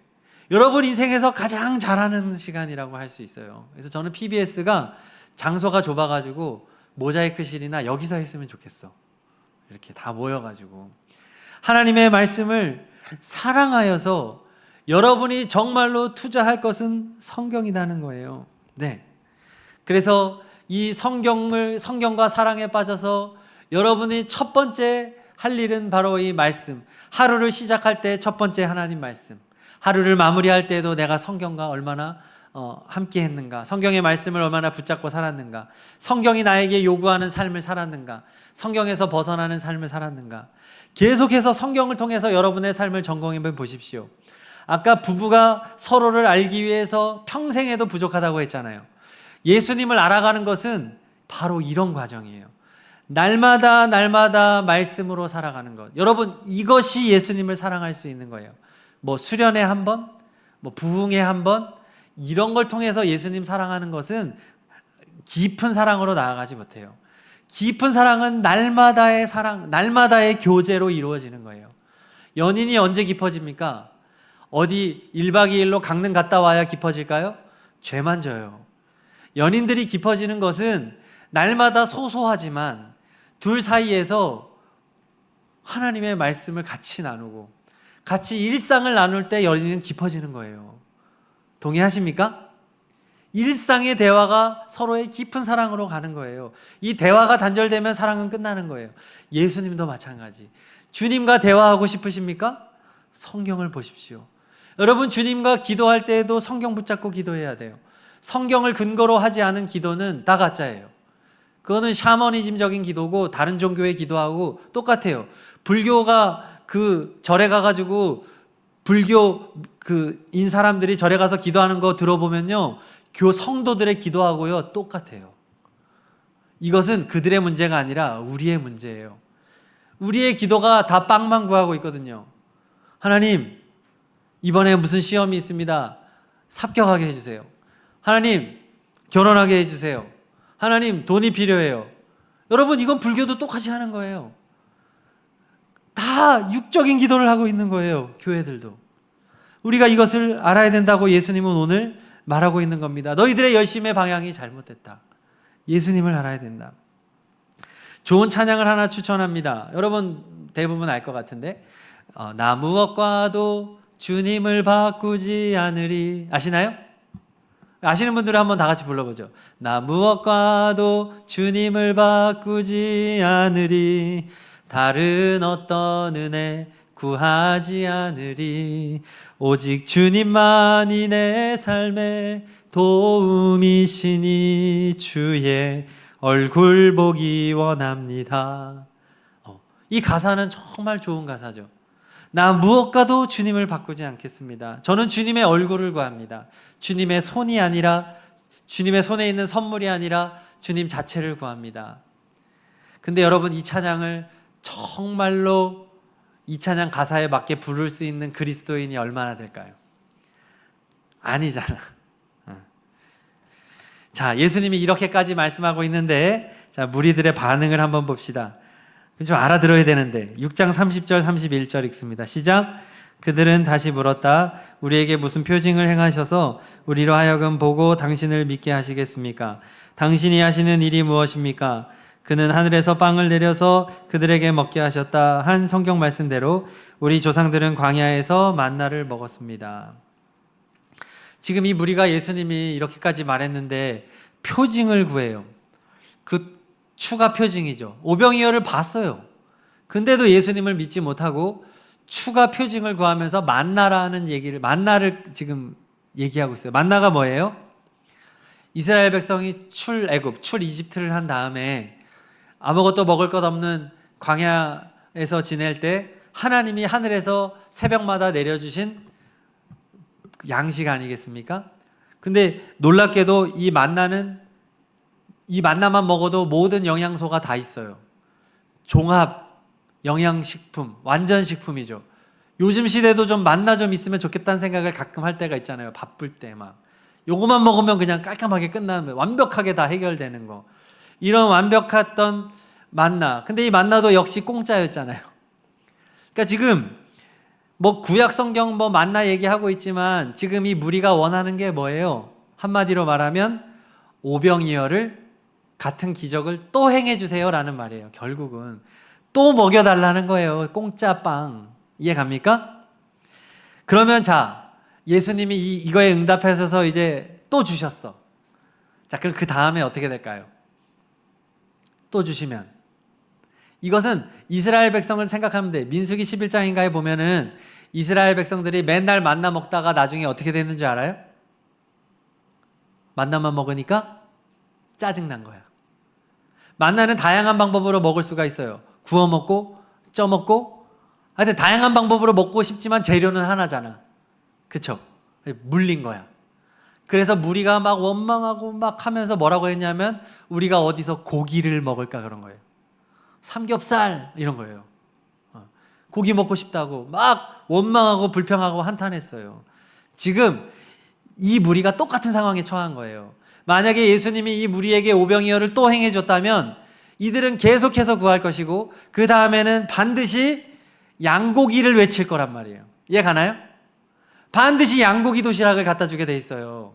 여러분 인생에서 가장 잘하는 시간이라고 할 수 있어요. 그래서 저는 PBS가 장소가 좁아가지고 모자이크실이나 여기서 했으면 좋겠어. 이렇게 다 모여가지고 하나님의 말씀을 사랑하여서 여러분이 정말로 투자할 것은 성경이라는 거예요. 네. 그래서 이 성경과 사랑에 빠져서 여러분이 첫 번째 할 일은 바로 이 말씀. 하루를 시작할 때 첫 번째 하나님 말씀. 하루를 마무리할 때도 내가 성경과 얼마나 함께 했는가, 성경의 말씀을 얼마나 붙잡고 살았는가, 성경이 나에게 요구하는 삶을 살았는가, 성경에서 벗어나는 삶을 살았는가. 계속해서 성경을 통해서 여러분의 삶을 점검해 보십시오. 아까 부부가 서로를 알기 위해서 평생에도 부족하다고 했잖아요. 예수님을 알아가는 것은 바로 이런 과정이에요. 날마다 말씀으로 살아가는 것. 여러분, 이것이 예수님을 사랑할 수 있는 거예요. 뭐 수련회 한 번, 뭐 부흥회 한 번, 이런 걸 통해서 예수님 사랑하는 것은 깊은 사랑으로 나아가지 못해요. 깊은 사랑은 날마다의 사랑, 날마다의 교제로 이루어지는 거예요. 연인이 언제 깊어집니까? 어디 1박 2일로 강릉 갔다 와야 깊어질까요? 죄만 져요. 연인들이 깊어지는 것은 날마다 소소하지만 둘 사이에서 하나님의 말씀을 같이 나누고 같이 일상을 나눌 때 연인은 깊어지는 거예요. 동의하십니까? 일상의 대화가 서로의 깊은 사랑으로 가는 거예요. 이 대화가 단절되면 사랑은 끝나는 거예요. 예수님도 마찬가지. 주님과 대화하고 싶으십니까? 성경을 보십시오. 여러분, 주님과 기도할 때에도 성경 붙잡고 기도해야 돼요. 성경을 근거로 하지 않은 기도는 다 가짜예요. 그거는 샤머니즘적인 기도고 다른 종교의 기도하고 똑같아요. 불교가 그 절에 가가지고 불교인 사람들이 절에 가서 기도하는 거 들어보면요, 성도들의 기도하고요 똑같아요. 이것은 그들의 문제가 아니라 우리의 문제예요. 우리의 기도가 다 빵만 구하고 있거든요. 하나님, 이번에 무슨 시험이 있습니다. 합격하게 해주세요. 하나님, 결혼하게 해주세요. 하나님, 돈이 필요해요. 여러분, 이건 불교도 똑같이 하는 거예요. 다 육적인 기도를 하고 있는 거예요. 교회들도. 우리가 이것을 알아야 된다고 예수님은 오늘 말하고 있는 겁니다. 너희들의 열심의 방향이 잘못됐다. 예수님을 알아야 된다. 좋은 찬양을 하나 추천합니다. 여러분 대부분 알 것 같은데, 나 무엇과도 주님을 바꾸지 않으리. 아시나요? 아시는 분들은 한번 다 같이 불러보죠. 나 무엇과도 주님을 바꾸지 않으리. 다른 어떤 은혜 구하지 않으리. 오직 주님만이 내 삶의 도움이시니 주의 얼굴 보기 원합니다. 이 가사는 정말 좋은 가사죠. 나 무엇과도 주님을 바꾸지 않겠습니다. 저는 주님의 얼굴을 구합니다. 주님의 손이 아니라, 주님의 손에 있는 선물이 아니라 주님 자체를 구합니다. 근데 여러분, 이 찬양을 정말로 이 찬양 가사에 맞게 부를 수 있는 그리스도인이 얼마나 될까요? 아니잖아. 자, 예수님이 이렇게까지 말씀하고 있는데, 자, 무리들의 반응을 한번 봅시다. 좀 알아들어야 되는데, 6장 30절 31절 읽습니다. 시작. 그들은 다시 물었다. 우리에게 무슨 표징을 행하셔서 우리로 하여금 보고 당신을 믿게 하시겠습니까? 당신이 하시는 일이 무엇입니까? 그는 하늘에서 빵을 내려서 그들에게 먹게 하셨다 한 성경 말씀대로 우리 조상들은 광야에서 만나를 먹었습니다. 지금 이 무리가 예수님이 이렇게까지 말했는데 표징을 구해요. 그 추가 표징이죠. 오병이어를 봤어요. 근데도 예수님을 믿지 못하고 추가 표징을 구하면서 만나라는 만나를 지금 얘기하고 있어요. 만나가 뭐예요? 이스라엘 백성이 출애굽, 출이집트를 한 다음에 아무것도 먹을 것 없는 광야에서 지낼 때 하나님이 하늘에서 새벽마다 내려주신 양식 아니겠습니까? 근데 놀랍게도 이 만나는 이 만나만 먹어도 모든 영양소가 다 있어요. 종합 영양식품, 완전 식품이죠. 요즘 시대도 좀 만나 좀 있으면 좋겠다는 생각을 가끔 할 때가 있잖아요. 바쁠 때 막. 요거만 먹으면 그냥 깔끔하게 끝나는, 완벽하게 다 해결되는 거. 이런 완벽했던 만나. 근데 이 만나도 역시 공짜였잖아요. 그러니까 지금 뭐 구약 성경 뭐 만나 얘기하고 있지만 지금 이 무리가 원하는 게 뭐예요? 한마디로 말하면 오병이어를 같은 기적을 또 행해 주세요라는 말이에요. 결국은 또 먹여달라는 거예요. 공짜 빵. 이해 갑니까? 그러면 자, 예수님이 이거에 응답하셔서 이제 또 주셨어. 자, 그럼 그 다음에 어떻게 될까요? 또 주시면 이것은 이스라엘 백성을 생각하면 돼. 민수기 11장인가에 보면은 이스라엘 백성들이 맨날 만나 먹다가 나중에 어떻게 됐는지 알아요? 만나만 먹으니까 짜증난 거야. 만나는 다양한 방법으로 먹을 수가 있어요. 구워 먹고, 쪄 먹고. 하여튼 다양한 방법으로 먹고 싶지만 재료는 하나잖아. 그쵸? 물린 거야. 그래서 무리가 막 원망하고 막 하면서 뭐라고 했냐면 우리가 어디서 고기를 먹을까 그런 거예요. 삼겹살 이런 거예요. 고기 먹고 싶다고 막 원망하고 불평하고 한탄했어요. 지금 이 무리가 똑같은 상황에 처한 거예요. 만약에 예수님이 이 무리에게 오병이어를 또 행해줬다면 이들은 계속해서 구할 것이고 그 다음에는 반드시 양고기를 외칠 거란 말이에요. 이해 가나요? 반드시 양고기 도시락을 갖다 주게 돼 있어요.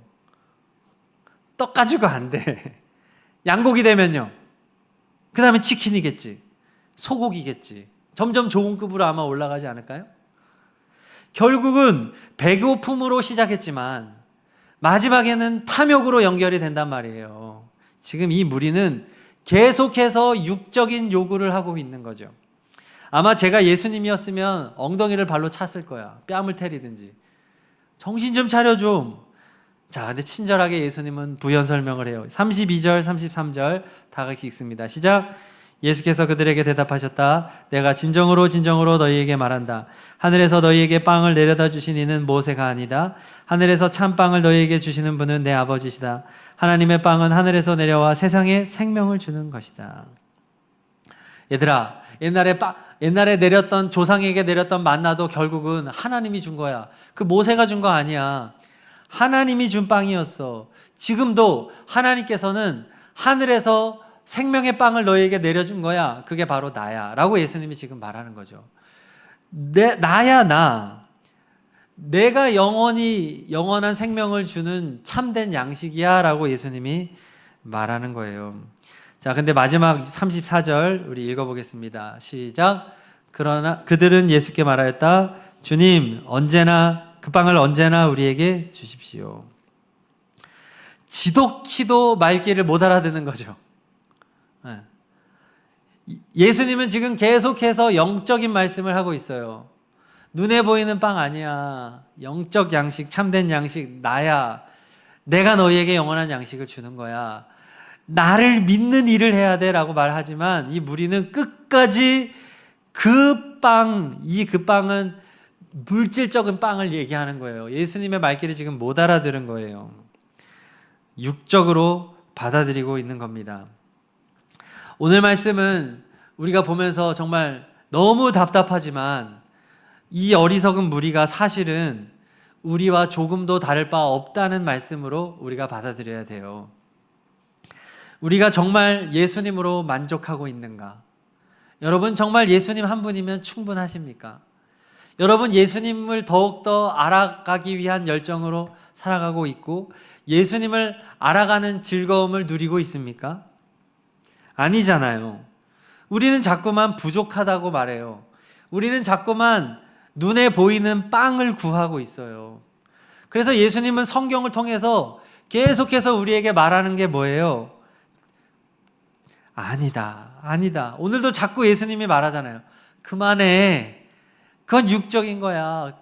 떡 가지고 안 돼. 양고기 되면요. 그 다음에 치킨이겠지. 소고기겠지. 점점 좋은 급으로 아마 올라가지 않을까요? 결국은 배고픔으로 시작했지만 마지막에는 탐욕으로 연결이 된단 말이에요. 지금 이 무리는 계속해서 육적인 요구를 하고 있는 거죠. 아마 제가 예수님이었으면 엉덩이를 발로 찼을 거야. 뺨을 때리든지. 정신 좀 차려 좀. 자, 근데 친절하게 예수님은 부연 설명을 해요. 32절, 33절 다 같이 읽습니다. 시작. 예수께서 그들에게 대답하셨다. 내가 진정으로 진정으로 너희에게 말한다. 하늘에서 너희에게 빵을 내려다 주신 이는 모세가 아니다. 하늘에서 참빵을 너희에게 주시는 분은 내 아버지시다. 하나님의 빵은 하늘에서 내려와 세상에 생명을 주는 것이다. 얘들아, 옛날에 내렸던 조상에게 내렸던 만나도 결국은 하나님이 준 거야. 그 모세가 준 거 아니야. 하나님이 준 빵이었어. 지금도 하나님께서는 하늘에서 생명의 빵을 너희에게 내려준 거야. 그게 바로 나야. 라고 예수님이 지금 말하는 거죠. 나야, 나. 내가 영원한 생명을 주는 참된 양식이야. 라고 예수님이 말하는 거예요. 자, 근데 마지막 34절 우리 읽어보겠습니다. 시작. 그러나 그들은 예수께 말하였다. 주님, 그 빵을 언제나 우리에게 주십시오. 지독히도 말귀를 못 알아듣는 거죠. 예수님은 지금 계속해서 영적인 말씀을 하고 있어요. 눈에 보이는 빵 아니야. 영적 양식, 참된 양식 나야. 내가 너희에게 영원한 양식을 주는 거야. 나를 믿는 일을 해야 돼 라고 말하지만 이 무리는 끝까지 그 빵은 물질적인 빵을 얘기하는 거예요. 예수님의 말귀를 지금 못 알아들은 거예요. 육적으로 받아들이고 있는 겁니다. 오늘 말씀은 우리가 보면서 정말 너무 답답하지만 이 어리석은 무리가 사실은 우리와 조금도 다를 바 없다는 말씀으로 우리가 받아들여야 돼요. 우리가 정말 예수님으로 만족하고 있는가? 여러분 정말 예수님 한 분이면 충분하십니까? 여러분 예수님을 더욱더 알아가기 위한 열정으로 살아가고 있고 예수님을 알아가는 즐거움을 누리고 있습니까? 아니잖아요. 우리는 자꾸만 부족하다고 말해요. 우리는 자꾸만 눈에 보이는 빵을 구하고 있어요. 그래서 예수님은 성경을 통해서 계속해서 우리에게 말하는 게 뭐예요? 아니다. 오늘도 자꾸 예수님이 말하잖아요. 그만해. 그건 육적인 거야.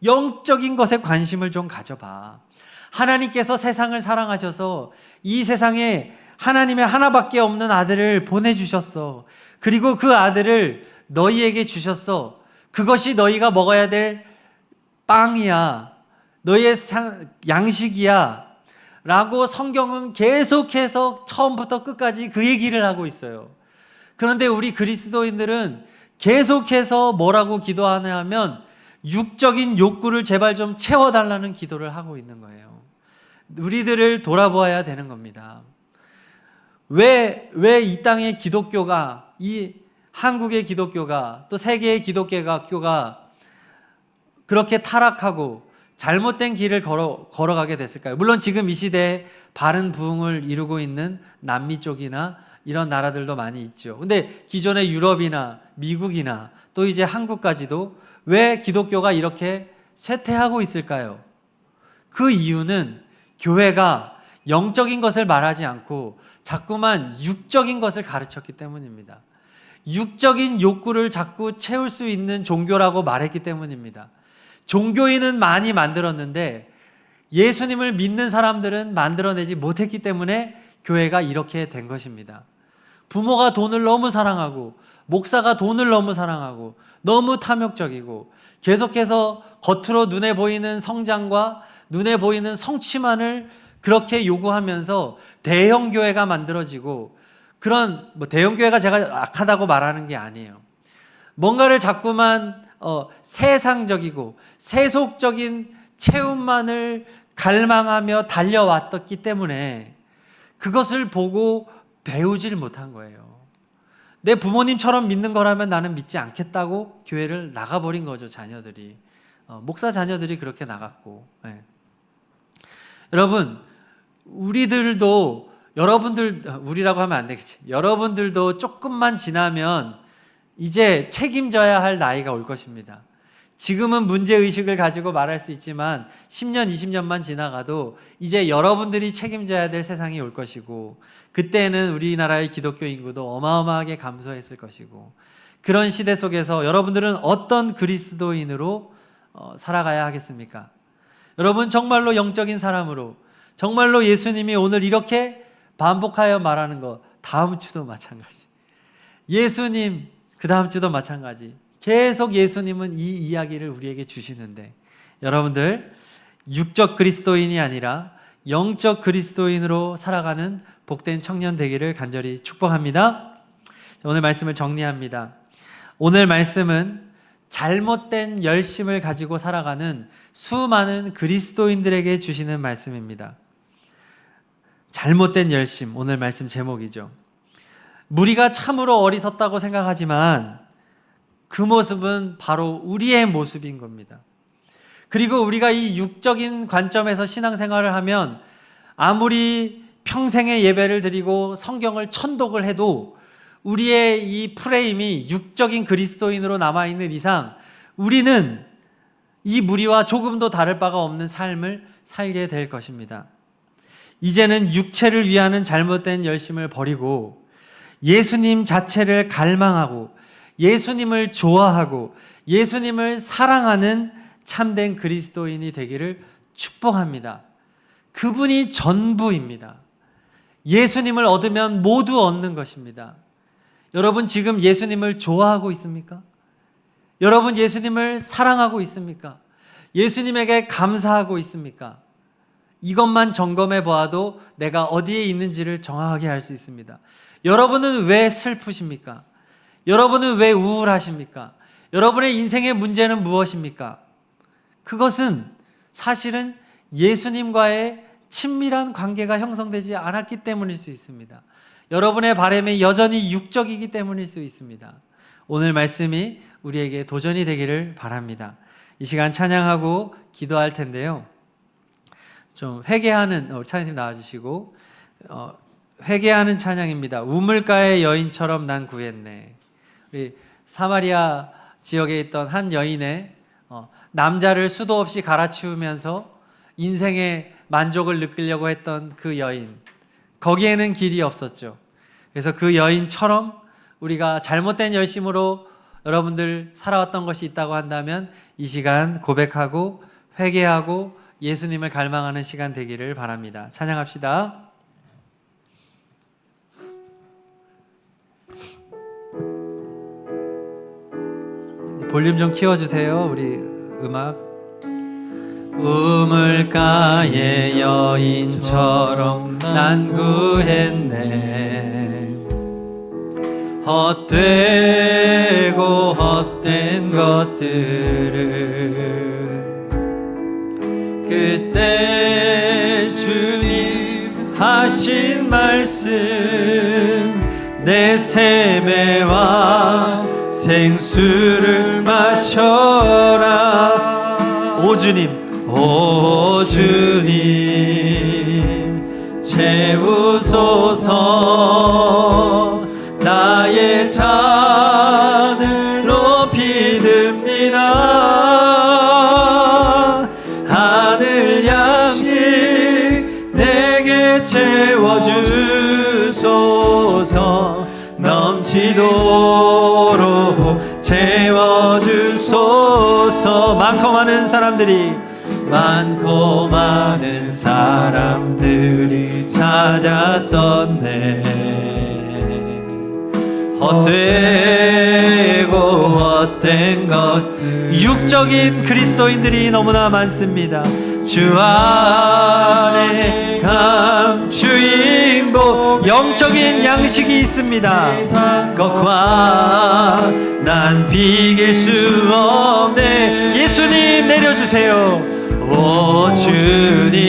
영적인 것에 관심을 좀 가져봐. 하나님께서 세상을 사랑하셔서 이 세상에 하나님의 하나밖에 없는 아들을 보내주셨어. 그리고 그 아들을 너희에게 주셨어. 그것이 너희가 먹어야 될 빵이야. 너희의 양식이야. 라고 성경은 계속해서 처음부터 끝까지 그 얘기를 하고 있어요. 그런데 우리 그리스도인들은 계속해서 뭐라고 기도하냐 하면 육적인 욕구를 제발 좀 채워달라는 기도를 하고 있는 거예요. 우리들을 돌아보아야 되는 겁니다. 왜 이 땅의 기독교가, 이 한국의 기독교가, 또 세계의 기독교가 그렇게 타락하고 잘못된 길을 걸어가게 됐을까요? 물론 지금 이 시대에 바른 부흥을 이루고 있는 남미 쪽이나 이런 나라들도 많이 있죠. 근데 기존의 유럽이나 미국이나 또 이제 한국까지도 왜 기독교가 이렇게 쇠퇴하고 있을까요? 그 이유는 교회가 영적인 것을 말하지 않고 자꾸만 육적인 것을 가르쳤기 때문입니다. 육적인 욕구를 자꾸 채울 수 있는 종교라고 말했기 때문입니다. 종교인은 많이 만들었는데 예수님을 믿는 사람들은 만들어내지 못했기 때문에 교회가 이렇게 된 것입니다. 부모가 돈을 너무 사랑하고 목사가 돈을 너무 사랑하고 너무 탐욕적이고 계속해서 겉으로 눈에 보이는 성장과 눈에 보이는 성취만을 그렇게 요구하면서 대형 교회가 만들어지고, 그런 대형 교회가 제가 악하다고 말하는 게 아니에요. 뭔가를 자꾸만 세상적이고 세속적인 체험만을 갈망하며 달려왔기 때문에 그것을 보고 배우질 못한 거예요. 내 부모님처럼 믿는 거라면 나는 믿지 않겠다고 교회를 나가버린 거죠. 자녀들이, 목사 자녀들이 그렇게 나갔고. 네. 여러분, 우리라고 하면 안 되겠지. 여러분들도 조금만 지나면 이제 책임져야 할 나이가 올 것입니다. 지금은 문제의식을 가지고 말할 수 있지만 10년, 20년만 지나가도 이제 여러분들이 책임져야 될 세상이 올 것이고, 그때는 우리나라의 기독교 인구도 어마어마하게 감소했을 것이고, 그런 시대 속에서 여러분들은 어떤 그리스도인으로 살아가야 하겠습니까? 여러분, 정말로 영적인 사람으로, 정말로 예수님이 오늘 이렇게 반복하여 말하는 거 다음 주도 마찬가지, 예수님 그 다음 주도 마찬가지, 계속 예수님은 이 이야기를 우리에게 주시는데, 여러분들 육적 그리스도인이 아니라 영적 그리스도인으로 살아가는 복된 청년 되기를 간절히 축복합니다. 오늘 말씀을 정리합니다. 오늘 말씀은 잘못된 열심을 가지고 살아가는 수많은 그리스도인들에게 주시는 말씀입니다. 잘못된 열심, 오늘 말씀 제목이죠. 무리가 참으로 어리석다고 생각하지만 그 모습은 바로 우리의 모습인 겁니다. 그리고 우리가 이 육적인 관점에서 신앙생활을 하면 아무리 평생의 예배를 드리고 성경을 천독을 해도 우리의 이 프레임이 육적인 그리스도인으로 남아있는 이상 우리는 이 무리와 조금도 다를 바가 없는 삶을 살게 될 것입니다. 이제는 육체를 위하는 잘못된 열심을 버리고 예수님 자체를 갈망하고 예수님을 좋아하고 예수님을 사랑하는 참된 그리스도인이 되기를 축복합니다. 그분이 전부입니다. 예수님을 얻으면 모두 얻는 것입니다. 여러분, 지금 예수님을 좋아하고 있습니까? 여러분, 예수님을 사랑하고 있습니까? 예수님에게 감사하고 있습니까? 이것만 점검해 보아도 내가 어디에 있는지를 정확하게 알 수 있습니다. 여러분은 왜 슬프십니까? 여러분은 왜 우울하십니까? 여러분의 인생의 문제는 무엇입니까? 그것은 사실은 예수님과의 친밀한 관계가 형성되지 않았기 때문일 수 있습니다. 여러분의 바람이 여전히 육적이기 때문일 수 있습니다. 오늘 말씀이 우리에게 도전이 되기를 바랍니다. 이 시간 찬양하고 기도할 텐데요. 좀 회개하는, 우리 찬양팀 나와주시고, 회개하는 찬양입니다. 우물가의 여인처럼 난 구했네. 우리 사마리아 지역에 있던 한 여인의 남자를 수도 없이 갈아치우면서 인생의 만족을 느끼려고 했던 그 여인, 거기에는 길이 없었죠. 그래서 그 여인처럼 우리가 잘못된 열심으로 여러분들 살아왔던 것이 있다고 한다면 이 시간 고백하고 회개하고 예수님을 갈망하는 시간 되기를 바랍니다. 찬양합시다. 볼륨 좀 키워주세요. 우리 음악. 우물가의 여인처럼 난 구했네. 헛되고 헛된 것들은 그때 주님 하신 말씀, 내 세매와 생수를 마셔라. 오 주님, 오 주님 채우소서. 나의 잔을 높이 듭니다. 하늘 양식 내게 채워주소서. 넘치도록 채워주소서. 많고 많은 사람들이 찾았었네. 헛되고 헛된 것들, 육적인 그리스도인들이 너무나 많습니다. 주 안에 감추인 복, 영적인 양식이 있습니다. 것과 난 비길 수 없네. 예수님 내려주세요. 오 주님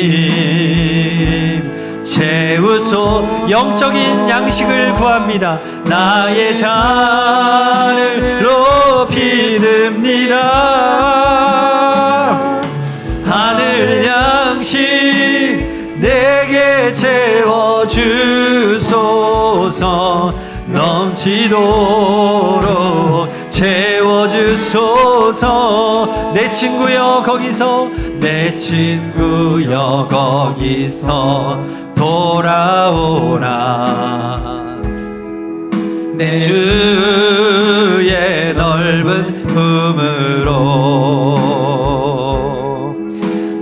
채우소. 영적인 양식을 구합니다. 나의 잔을 높이 듭니다. 하늘 양식 내게 채워주소서. 넘치도록 채워주소서. 내 친구여 거기서, 내 친구여 거기서 돌아오라. 내 주의 넓은 품으로.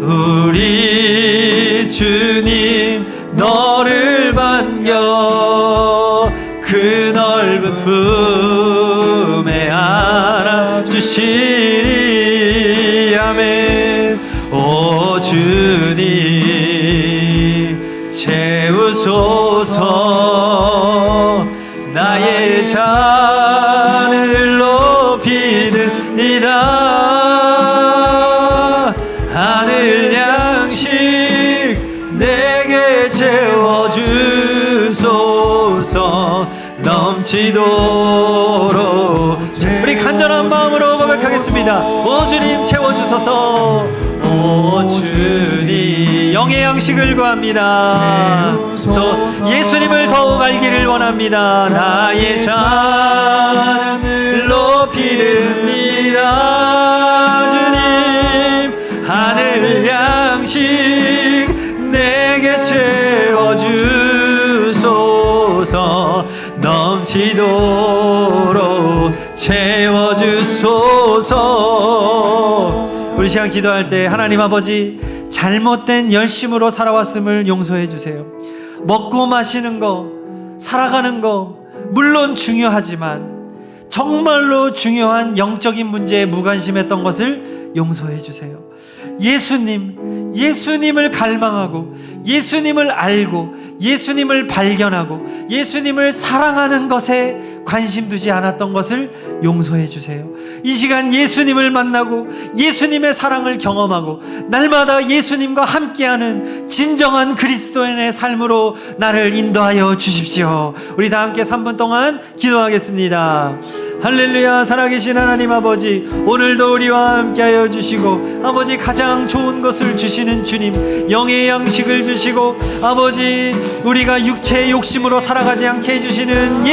우리 주님 너를 반겨 그 넓은 품에 안아주시리. 아멘. 오 주님 채우소서. 나의 잔을 높이 듭니다. 하늘 양식 내게 채워주소서. 넘치도록. 우리 간절한 마음으로 고백하겠습니다. 오 주님 채워주소서. 오 주님 영의 양식을 구합니다. 저 예수님을 더욱 알기를 원합니다. 나의 잔을 높이 듭니다. 주님 하늘 양식 내게 채워주소서. 넘치도록 채워주소서. 우리 시간 기도할 때 하나님 아버지, 잘못된 열심으로 살아왔음을 용서해 주세요. 먹고 마시는 거, 살아가는 거 물론 중요하지만 정말로 중요한 영적인 문제에 무관심했던 것을 용서해 주세요. 예수님을 갈망하고 예수님을 알고 예수님을 발견하고 예수님을 사랑하는 것에 관심 두지 않았던 것을 용서해 주세요. 이 시간 예수님을 만나고 예수님의 사랑을 경험하고 날마다 예수님과 함께하는 진정한 그리스도인의 삶으로 나를 인도하여 주십시오. 우리 다 함께 3분 동안 기도하겠습니다. 할렐루야. 살아계신 하나님 아버지, 오늘도 우리와 함께하여 주시고 아버지 가장 좋은 것을 주시는 주님, 영의 양식을 주시고 아버지 우리가 육체의 욕심으로 살아가지 않게 해주시는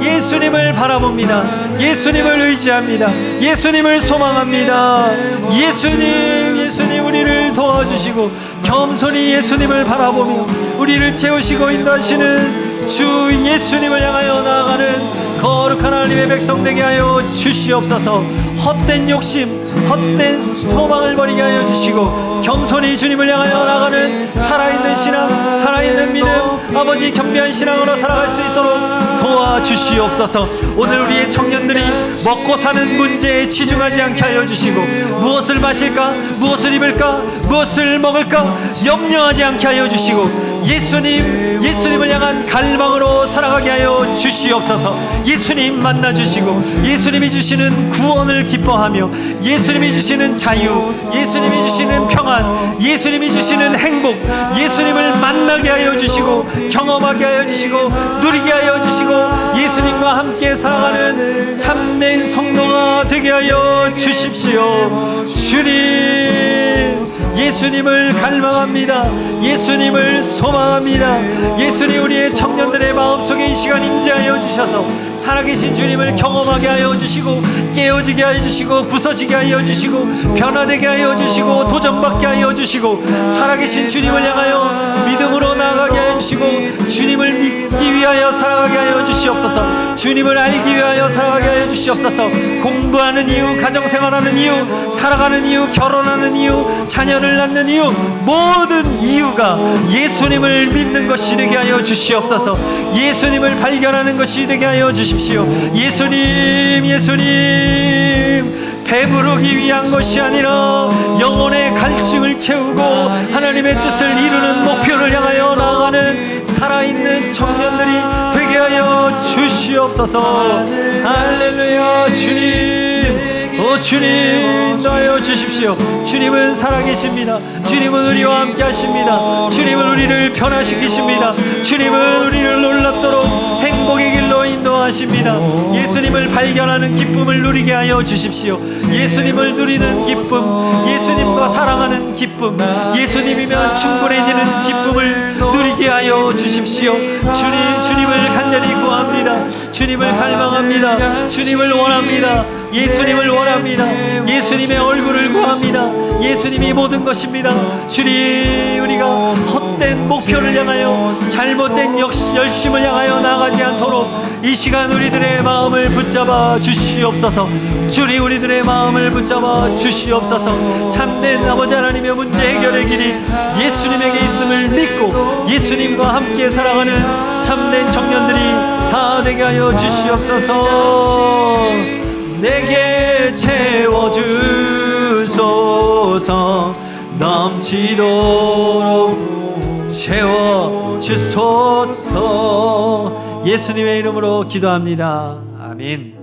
예수님을 바라봅니다. 예수님을 의지합니다. 예수님을 소망합니다. 예수님 우리를 도와주시고 겸손히 예수님을 바라보며 우리를 채우시고 인도하시는 주 예수님을 향하여 나아가는 거룩한 하나님의 백성 되게 하여 주시옵소서. 헛된 욕심, 헛된 소망을 버리게 하여 주시고 겸손히 주님을 향하여 나가는 살아있는 신앙, 살아있는 믿음, 아버지 겸비한 신앙으로 살아갈 수 있도록 도와주시옵소서. 오늘 우리의 청년들이 먹고 사는 문제에 치중하지 않게 하여 주시고, 무엇을 마실까, 무엇을 입을까, 무엇을 먹을까 염려하지 않게 하여 주시고, 예수님을 향한 갈망으로 살아가게 하여 주시옵소서. 예수님 만나 주시고, 예수님이 주시는 구원을 기뻐하며, 예수님이 주시는 자유, 예수님이 주시는 평안, 예수님이 주시는 행복, 예수님을 만나게 하여 주시고, 경험하게 하여 주시고, 누리게 하여 주시고, 예수님과 함께 살아가는 참된 성도가 되게 하여 주십시오. 주님, 예수님을 갈망합니다. 예수님을 소망합니다. 예수님, 우리의 청년들의 마음속에 이 시간 임재하여 주셔서 살아계신 주님을 경험하게 하여 주시고, 깨어지게 하여 주시고, 부서지게 하여 주시고, 변화되게 하여 주시고, 도전받게 하여 주시고, 살아계신 주님을 향하여 믿음으로 나아가게 하여 주시고, 주님을 믿기 위하여 살아가게 하여 주시옵소서. 주님을 알기 위하여 살아가게 하여 주시옵소서. 공부하는 이유, 가정생활하는 이유, 살아가는 이유, 결혼하는 이유, 자녀를 낳는 이유, 모든 이유가 예수님을 믿는 것이 되게 하여 주시옵소서. 예수님을 발견하는 것이 되게 하여 주십시오. 예수님, 배부르기 위한 것이 아니라 영혼의 갈증을 채우고 하나님의 뜻을 이루는 목표를 향하여 나아가는 살아있는 청년들이 되게 하여 주시옵소서. 할렐루야. 주님 인도하여 주십시오. 주님은 살아계십니다. 주님은 우리와 함께 하십니다. 주님은 우리를 변화시키십니다. 주님은 우리를 놀랍도록 행복의 길로 인도하십니다. 예수님을 발견하는 기쁨을 누리게 하여 주십시오. 예수님을 누리는 기쁨, 예수님과 사랑하는 기쁨, 예수님이면 충분해지는 기쁨을 누리게 하여 주십시오. 주님을 간절히 구합니다. 주님을 갈망합니다. 주님을 원합니다. 예수님을 원합니다. 예수님의 얼굴을 구합니다. 예수님이 모든 것입니다. 주님, 우리가 헛된 목표를 향하여, 잘못된 열심을 향하여 나가지 않도록 이 시간 우리들의 마음을 붙잡아 주시옵소서. 주님, 우리들의 마음을 붙잡아 주시옵소서. 참된 아버지 하나님의 문제 해결의 길이 예수님에게 있음을 믿고 예수님과 함께 살아가는 참된 청년들이 다 되게 하여 주시옵소서. 내게 채워주소서. 넘치도록 채워주소서. 예수님의 이름으로 기도합니다. 아멘.